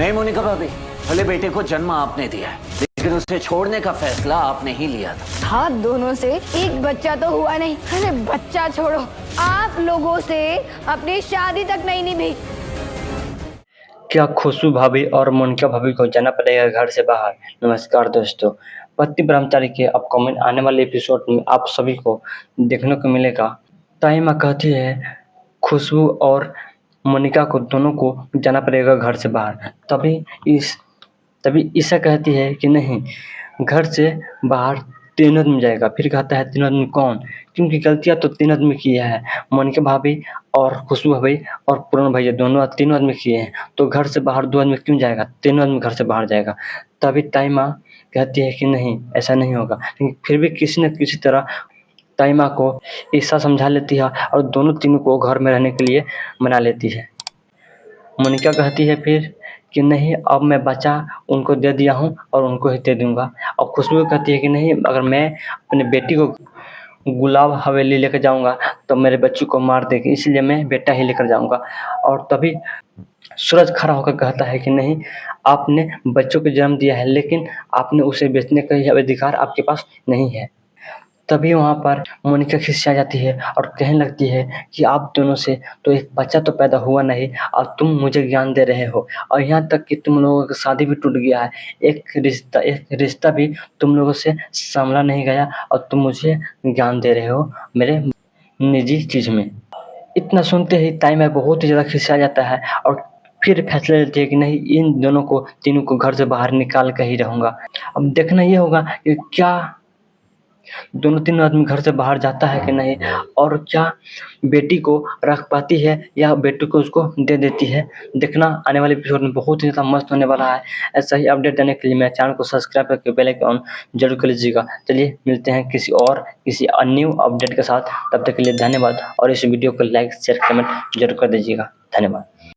नहीं मोनिका भाभी, भले बेटे को जन्म आपने दिया है, लेकिन उसे छोड़ने का फैसला आपने ही लिया था। हाँ, दोनों से एक बच्चा तो हुआ नहीं। अरे बच्चा छोड़ो, आप लोगों से अपनी शादी तक नहीं निभी। क्या खुशबू भाभी और मोनिका भाभी को जाना पड़ेगा घर से बाहर? नमस्कार दोस्तों, पति ब्रह्मचारी के अपकमिंग आने वाले एपिसोड में आप सभी को देखने को मिलेगा। ताई माँ कहती है खुशबू और मोनिका को दोनों को जाना पड़ेगा घर से बाहर। तभी ईशा कहती है कि नहीं, घर से बाहर तीन आदमी जाएगा। फिर कहता है तीन आदमी कौन? क्योंकि गलतियां तो तीन आदमी किया है, मोनिका भाभी और खुशबू भाभी और पूर्ण भैया, दोनों तीनों आदमी किए हैं। तो घर से बाहर दो आदमी क्यों जाएगा? तीनों आदमी घर से बाहर जाएगा। तभी ताई माँ कहती है कि नहीं, ऐसा नहीं होगा। लेकिन फिर भी किसी न किसी तरह ताई माँ को ईशा समझा लेती है और दोनों तीनों को घर में रहने के लिए मना लेती है। मोनिका कहती है फिर कि नहीं, अब मैं बच्चा उनको दे दिया हूँ और उनको ही दे दूंगा। और खुशबू कहती है कि नहीं, अगर मैं अपने बेटी को गुलाब हवेली लेकर जाऊंगा तो मेरे बच्ची को मार देगी, इसलिए मैं बेटा ही लेकर जाऊंगा। और तभी सूरज खड़ा होकर कहता है कि नहीं, आपने बच्चों को जन्म दिया है, लेकिन आपने उसे बेचने का अधिकार आपके पास नहीं है। तभी वहाँ पर मोनिका खिसिया जाती है और कहने लगती है कि आप दोनों से तो एक बच्चा तो पैदा हुआ नहीं और तुम मुझे ज्ञान दे रहे हो, और यहाँ तक कि तुम लोगों की शादी भी टूट गया है। एक रिश्ता भी तुम लोगों से संभला नहीं गया और तुम मुझे ज्ञान दे रहे हो मेरे निजी चीज़ में। इतना सुनते ही ताई मैं बहुत ही ज़्यादा खिसिया जाता है और फिर फैसला लेती है कि नहीं, इन दोनों को तीनों को घर से बाहर निकाल कर ही रहूँगा। अब देखना ये होगा कि क्या दोनों तीनों आदमी घर से बाहर जाता है कि नहीं, और क्या बेटी को रख पाती है या बेटी को उसको दे देती है। देखना आने वाले एपिसोड में बहुत ही ज़्यादा मस्त होने वाला है। ऐसा ही अपडेट देने के लिए मेरे चैनल को सब्सक्राइब करके बेल आइकन ऑन जरूर कर लीजिएगा। चलिए मिलते हैं किसी न्यू अपडेट के साथ। तब तक के लिए धन्यवाद और इस वीडियो को लाइक शेयर कमेंट जरूर कर दीजिएगा। धन्यवाद।